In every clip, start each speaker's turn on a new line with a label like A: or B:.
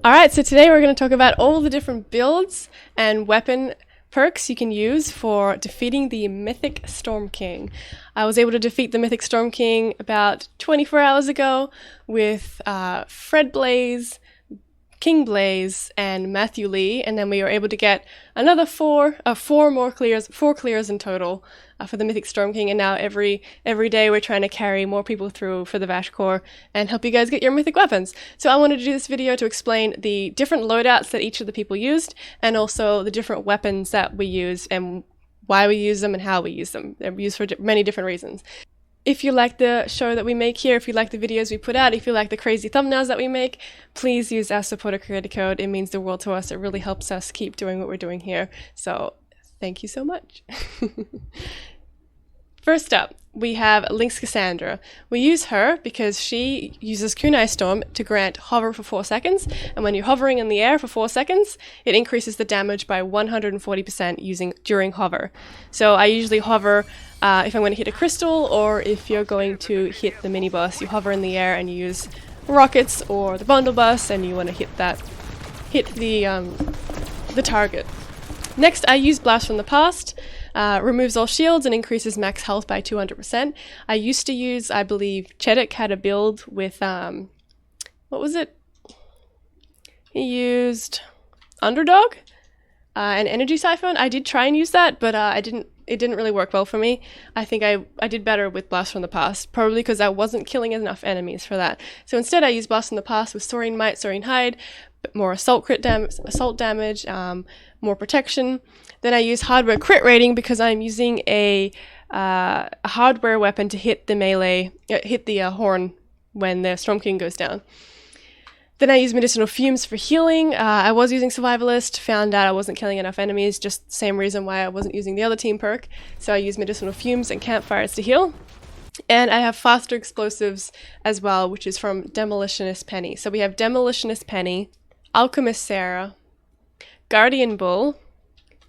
A: Alright, so today we're going to talk about all the different builds and weapon perks you can use for defeating the Mythic Storm King. I was able to defeat the Mythic Storm King about 24 hours ago with Fred Blaze, King Blaze, and Matthew Lee, and then we were able to get another four clears in total for the Mythic Storm King, and now every day we're trying to carry more people through for the Vash Core and help you guys get your mythic weapons. So I wanted to do this video to explain the different loadouts that each of the people used, and also the different weapons that we use and why we use them and how we use them. They're used for many different reasons. If you like the show that we make here, if you like the videos we put out, if you like the crazy thumbnails that we make, please use our supporter creator code. It means the world to us. It really helps us keep doing what we're doing here. So thank you so much. First up, we have Lynx Cassandra. We use her because she uses Kunai Storm to grant hover for 4 seconds, and when you're hovering in the air for 4 seconds, it increases the damage by 140% during hover. So I usually hover if I'm going to hit a crystal, or if you're going to hit the mini boss, you hover in the air and you use rockets or the bundle bus, and you want to hit the target. Next, I use Blast from the Past. Removes all shields and increases max health by 200%. I used to use, I believe, Chedek had a build with, what was it? He used Underdog and Energy Siphon. I did try and use that, but it didn't really work well for me. I think I did better with Blast from the Past, probably because I wasn't killing enough enemies for that. So instead I used Blast from the Past with Soaring Might, Soaring Hide, more assault damage, more protection. Then I use hardware crit rating because I'm using a hardware weapon to hit the melee, hit the horn when the Storm King goes down. Then I use medicinal fumes for healing. I was using survivalist, found out I wasn't killing enough enemies, just the same reason why I wasn't using the other team perk. So I use medicinal fumes and campfires to heal. And I have faster explosives as well, which is from Demolitionist Penny. So we have Demolitionist Penny, Alchemist Sarah, Guardian Bull,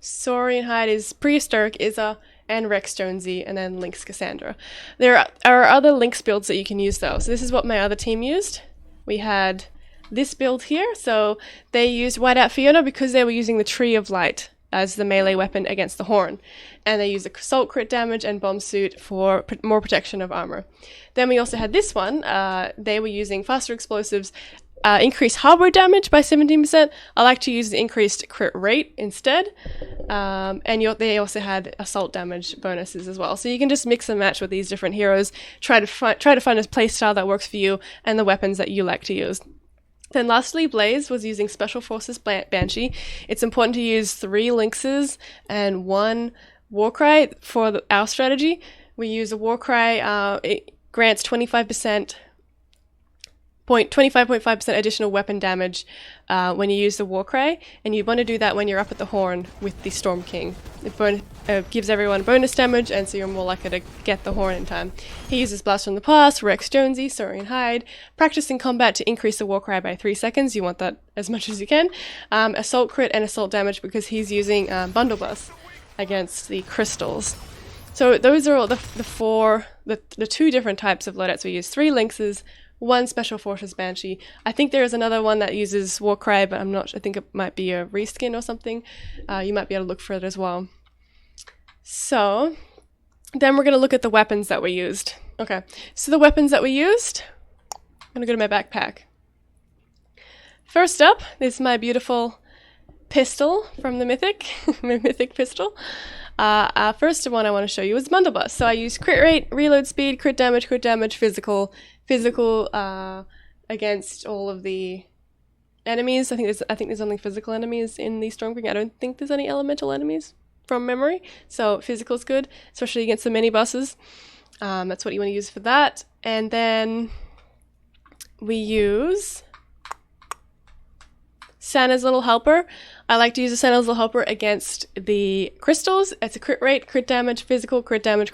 A: Saurian Hide is Prehistoric Izza, and Rex Jonesy, and then Lynx Cassandra. There are other Lynx builds that you can use though. So this is what my other team used. We had this build here. So they used Whiteout Fiona because they were using the Tree of Light as the melee weapon against the horn. And they used assault crit damage and bomb suit for more protection of armor. Then we also had this one. They were using faster explosives, increased hardware damage by 17%. I like to use the increased crit rate instead. And they also had assault damage bonuses as well. So you can just mix and match with these different heroes, try to find a playstyle that works for you and the weapons that you like to use. Then lastly, Blaze was using Special Forces Banshee. It's important to use 3 Lynxes and 1 Warcry for our strategy. We use a Warcry, it grants 25.5% additional weapon damage when you use the Warcry, and you want to do that when you're up at the horn with the Storm King. It gives everyone bonus damage, and so you're more likely to get the horn in time. He uses Blast from the Past, Rex Jonesy, Saurian Hide, practice in combat to increase the Warcry by 3 seconds. You want that as much as you can. Assault crit and assault damage because he's using Bundle Bus against the crystals. So those are all the 2 different types of loadouts we use. 3 Lynxes, 1 Special Forces Banshee. I think there is another one that uses Warcry, but I'm not. I think it might be a reskin or something. You might be able to look for it as well. So then we're going to look at the weapons that we used. Okay, so the weapons that we used. I'm going to go to my backpack. First up is my beautiful pistol from the Mythic, my Mythic pistol. First one I want to show you is Bundle Bus. So I use crit rate, reload speed, crit damage, physical against all of the enemies. I think there's only physical enemies in the Storm King. I don't think there's any elemental enemies from memory. So physical's good, especially against the mini bosses. That's what you want to use for that. And then we use Santa's Little Helper. I like to use the Santa's Little Helper against the crystals. It's a crit rate, crit damage, physical, crit damage.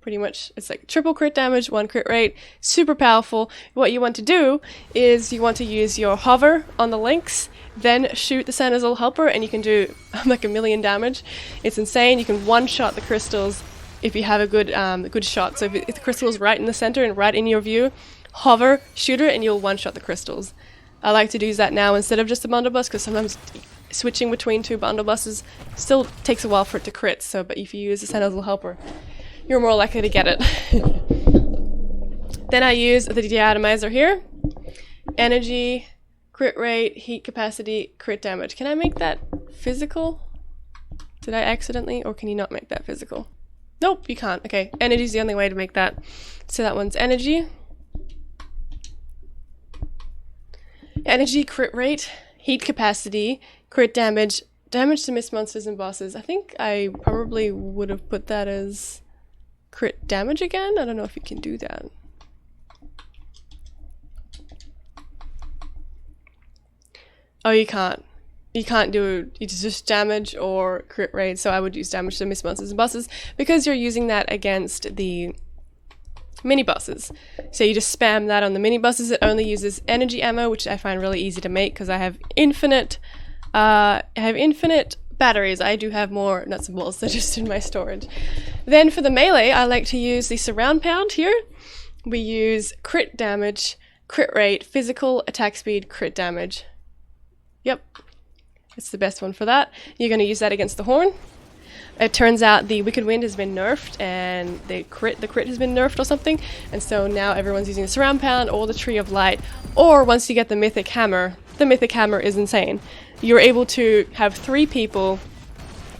A: Pretty much, it's like triple crit damage, 1 crit rate, super powerful. What you want to do is you want to use your hover on the Lynx, then shoot the Santa's Little Helper, and you can do like 1,000,000 damage. It's insane. You can one-shot the crystals if you have a good shot. So if the crystal is right in the center and right in your view, hover, shoot her, and you'll one-shot the crystals. I like to use that now instead of just a bundle bus, because sometimes switching between 2 bundle buses still takes a while for it to crit. So, but if you use the Santa's Little Helper, you're more likely to get it. Then I use the deatomizer here. Energy, crit rate, heat capacity, crit damage. Can I make that physical? Did I accidentally, or can you not make that physical? Nope, you can't. Okay, energy is the only way to make that. So that one's energy. Energy, crit rate, heat capacity, crit damage, damage to missed monsters and bosses. I think I probably would have put that as crit damage again. I don't know if you can do that. Oh, you can't. You can't do it's just damage or crit rate, so I would use damage to missed monsters and bosses because you're using that against the mini bosses. So you just spam that on the mini bosses. It only uses energy ammo, which I find really easy to make because I have infinite batteries. I do have more nuts and bolts, they're just in my storage. Then for the melee, I like to use the surround pound here. We use crit damage, crit rate, physical, attack speed, crit damage. Yep. It's the best one for that. You're going to use that against the horn. It turns out the Wicked Wind has been nerfed and the crit has been nerfed or something, and so now everyone's using the surround pound or the Tree of Light, or once you get the Mythic Hammer. The Mythic Hammer is insane. You're able to have 3 people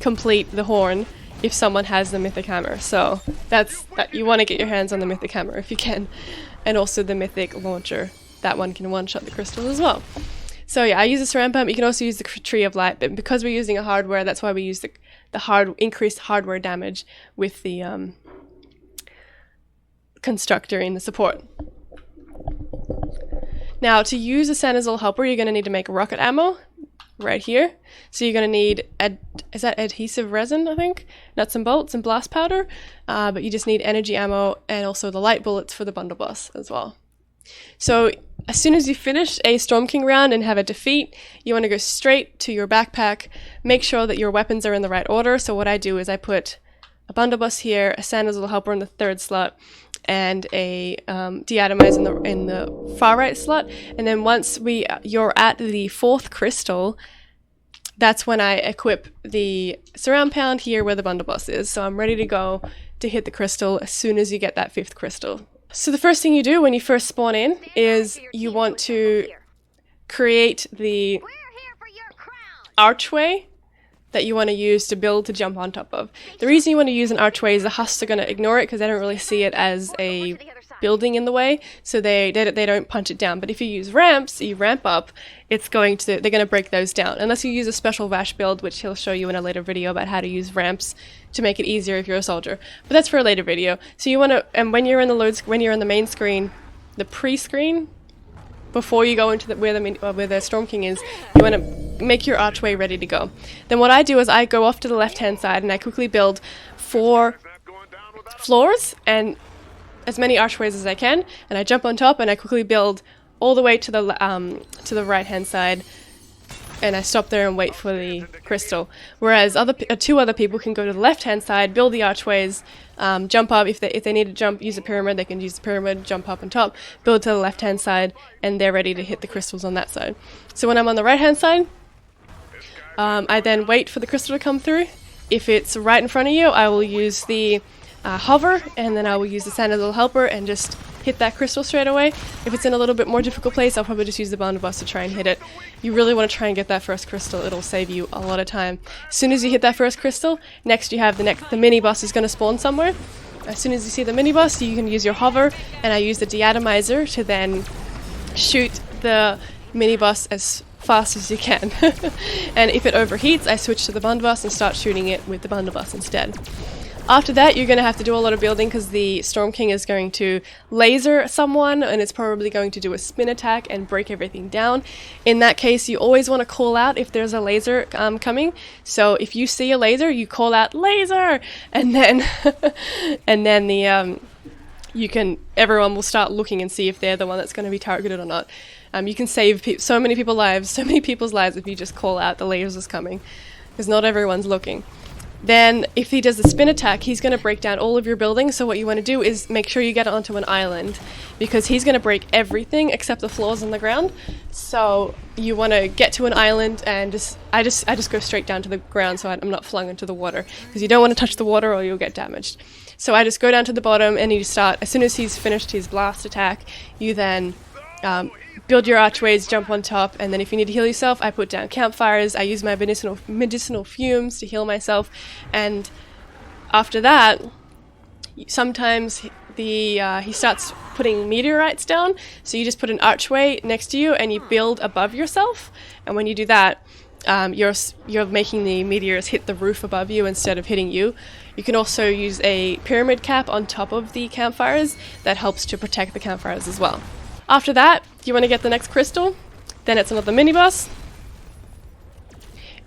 A: complete the horn if someone has the Mythic Hammer, so that's you want to get your hands on the Mythic Hammer if you can. And also the Mythic Launcher. That one can one-shot the crystals as well. So yeah, I use the surround pump. You can also use the Tree of Light, but because we're using a hardware, that's why we use the increased hardware damage with the constructor in the support. Now, to use a Santa's Little Helper, you're going to need to make rocket ammo right here. So you're going to need is that adhesive resin, I think, nuts and bolts and blast powder. But you just need energy ammo and also the light bullets for the bundle boss as well. So as soon as you finish a Storm King round and have a defeat, you want to go straight to your backpack, make sure that your weapons are in the right order. So what I do is I put a bundle bus here, a Santa's Little Helper in the 3rd slot, and a deatomizer in the far right slot. And then once you're at the 4th crystal, that's when I equip the surround pound here where the bundle bus is. So I'm ready to go to hit the crystal as soon as you get that 5th crystal. So the first thing you do when you first spawn in is you want to create the archway that you want to use to build to jump on top of. The reason you want to use an archway is the husts are going to ignore it because they don't really see it as a building in the way, so they don't punch it down. But if you use ramps, you ramp up, they're going to break those down. Unless you use a special Vash build, which he'll show you in a later video about how to use ramps to make it easier if you're a soldier. But that's for a later video. So you want to, and when you're in the main screen, the pre-screen, before you go into where the Storm King is, you want to make your archway ready to go. Then what I do is I go off to the left-hand side and I quickly build 4 floors and as many archways as I can, and I jump on top and I quickly build all the way to the right-hand side, and I stop there and wait for the crystal. Whereas 2 other people can go to the left-hand side, build the archways, jump up. If they need to jump, use a pyramid, they can use the pyramid, jump up on top, build to the left-hand side, and they're ready to hit the crystals on that side. So when I'm on the right-hand side, I then wait for the crystal to come through. If it's right in front of you, I will use the hover, and then I will use the Santa's Little Helper and just hit that crystal straight away. If it's in a little bit more difficult place, I'll probably just use the bundle bus to try and hit it. You really want to try and get that first crystal, it'll save you a lot of time. As soon as you hit that first crystal, next you have the mini boss is going to spawn somewhere. As soon as you see the mini boss, you can use your hover, and I use the deatomizer to then shoot the mini boss as fast as you can. And if it overheats, I switch to the bundle bus and start shooting it with the bundle bus instead. After that, you're going to have to do a lot of building because the Storm King is going to laser someone, and it's probably going to do a spin attack and break everything down. In that case, you always want to call out if there's a laser coming. So if you see a laser, you call out laser, and then everyone will start looking and see if they're the one that's going to be targeted or not. You can save so many people's lives if you just call out the lasers coming, because not everyone's looking. Then if he does the spin attack, he's going to break down all of your buildings. So what you want to do is make sure you get onto an island, because he's going to break everything except the floors on the ground. So you want to get to an island, and I just go straight down to the ground so I'm not flung into the water, because you don't want to touch the water or you'll get damaged. So I just go down to the bottom, and you start, as soon as he's finished his blast attack, you then build your archways, jump on top, and then if you need to heal yourself, I put down campfires. I use my medicinal fumes to heal myself, and after that, sometimes he starts putting meteorites down. So you just put an archway next to you, and you build above yourself. And when you do that, you're making the meteors hit the roof above you instead of hitting you. You can also use a pyramid cap on top of the campfires that helps to protect the campfires as well. After that, you want to get the next crystal, then it's another mini boss.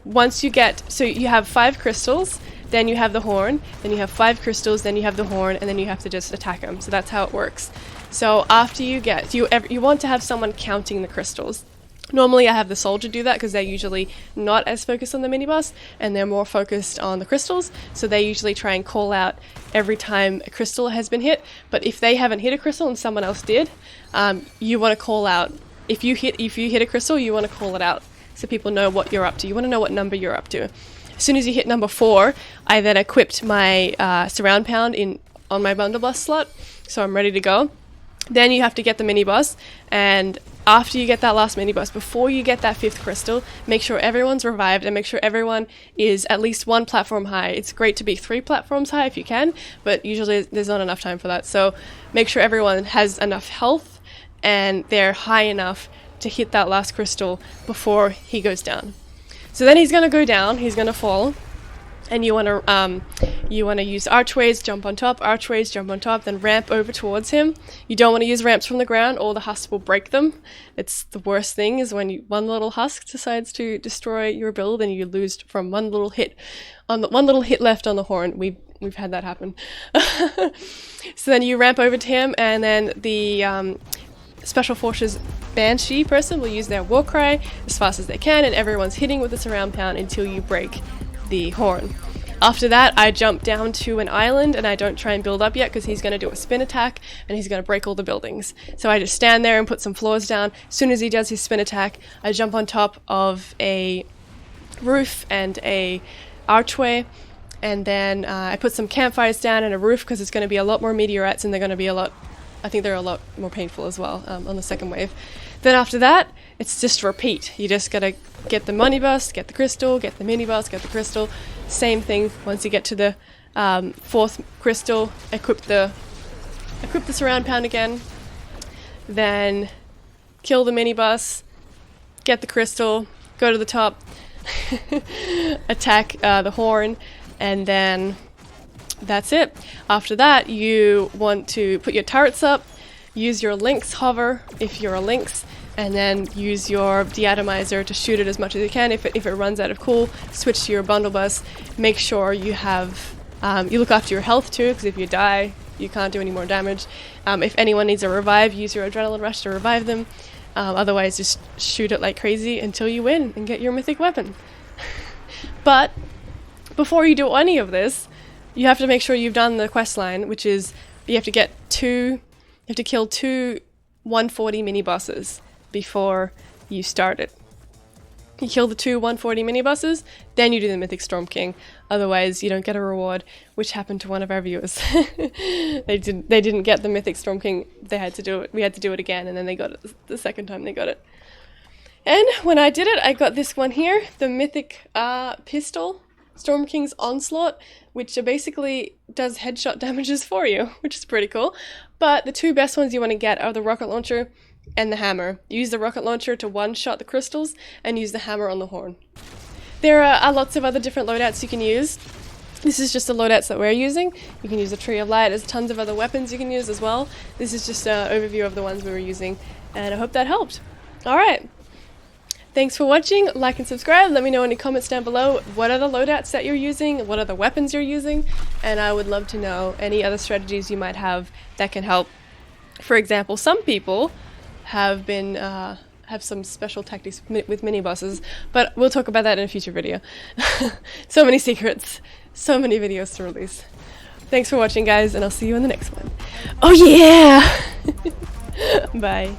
A: Once you get, so you have 5 crystals, then you have the horn, then you have 5 crystals, then you have the horn, and then you have to just attack them. So that's how it works. So after you get, you want to have someone counting the crystals. Normally I have the soldier do that because they're usually not as focused on the mini boss and they're more focused on the crystals, so they usually try and call out every time a crystal has been hit. But if they haven't hit a crystal and someone else did, you want to call out, if you hit a crystal, you want to call it out so people know what you're up to. You want to know what number you're up to. As soon as you hit number 4, I then equipped my surround pound on my bundle boss slot, so I'm ready to go. Then you have to get the mini boss, and after you get that last mini boss, before you get that 5th crystal, make sure everyone's revived and make sure everyone is at least 1 platform high. It's great to be 3 platforms high if you can, but usually there's not enough time for that. So make sure everyone has enough health and they're high enough to hit that last crystal before he goes down. So then he's going to go down, he's going to fall, and you want to use archways, jump on top, then ramp over towards him. You don't want to use ramps from the ground, or the husk will break them. It's the worst thing is when one little husk decides to destroy your build and you lose from one little hit left on the horn. We've had that happen. So then you ramp over to him, and then the Special Forces Banshee person will use their war cry as fast as they can, and everyone's hitting with the surround pound until you break the horn. After that, I jump down to an island, and I don't try and build up yet because he's going to do a spin attack and he's going to break all the buildings. So I just stand there and put some floors down. As soon as he does his spin attack, I jump on top of a roof and a archway, and then I put some campfires down and a roof because it's going to be a lot more meteorites, and they're going to be I think they're a lot more painful as well on the second wave. Then after that, it's just repeat. You just gotta get the money bust, get the crystal, get the mini bust, get the crystal. Same thing once you get to the 4th crystal, equip the surround pound again, then kill the mini bus, get the crystal, go to the top, attack the horn, and then that's it. After that, you want to put your turrets up, use your lynx hover if you're a lynx, and then use your deatomizer to shoot it as much as you can. If it runs out of cool, switch to your bundle bus. Make sure you have you look after your health too, because if you die, you can't do any more damage. If anyone needs a revive, use your adrenaline rush to revive them. Otherwise, just shoot it like crazy until you win and get your mythic weapon. But before you do any of this, you have to make sure you've done the quest line, which is you have to kill 2 140 mini bosses before you start it. You kill the 2 140 mini bosses, then you do the Mythic Storm King. Otherwise, you don't get a reward, which happened to one of our viewers. They didn't get the Mythic Storm King. They had to do it. We had to do it again, and then they got it the second time they got it. And when I did it, I got this one here, the Mythic Pistol Storm King's Onslaught, which basically does headshot damages for you, which is pretty cool. But the 2 best ones you want to get are the rocket launcher and the hammer. Use the rocket launcher to one-shot the crystals and use the hammer on the horn. There are lots of other different loadouts you can use. This is just the loadouts that we're using. You can use the Tree of Light. There's tons of other weapons you can use as well. This is just an overview of the ones we were using, and I hope that helped. Alright. Thanks for watching. Like and subscribe. Let me know in the comments down below what are the loadouts that you're using, what are the weapons you're using, and I would love to know any other strategies you might have that can help. For example, some people have some special tactics with mini bosses, but we'll talk about that in a future video. So many secrets. So many videos to release. Thanks for watching, guys, and I'll see you in the next one. Oh yeah! Bye.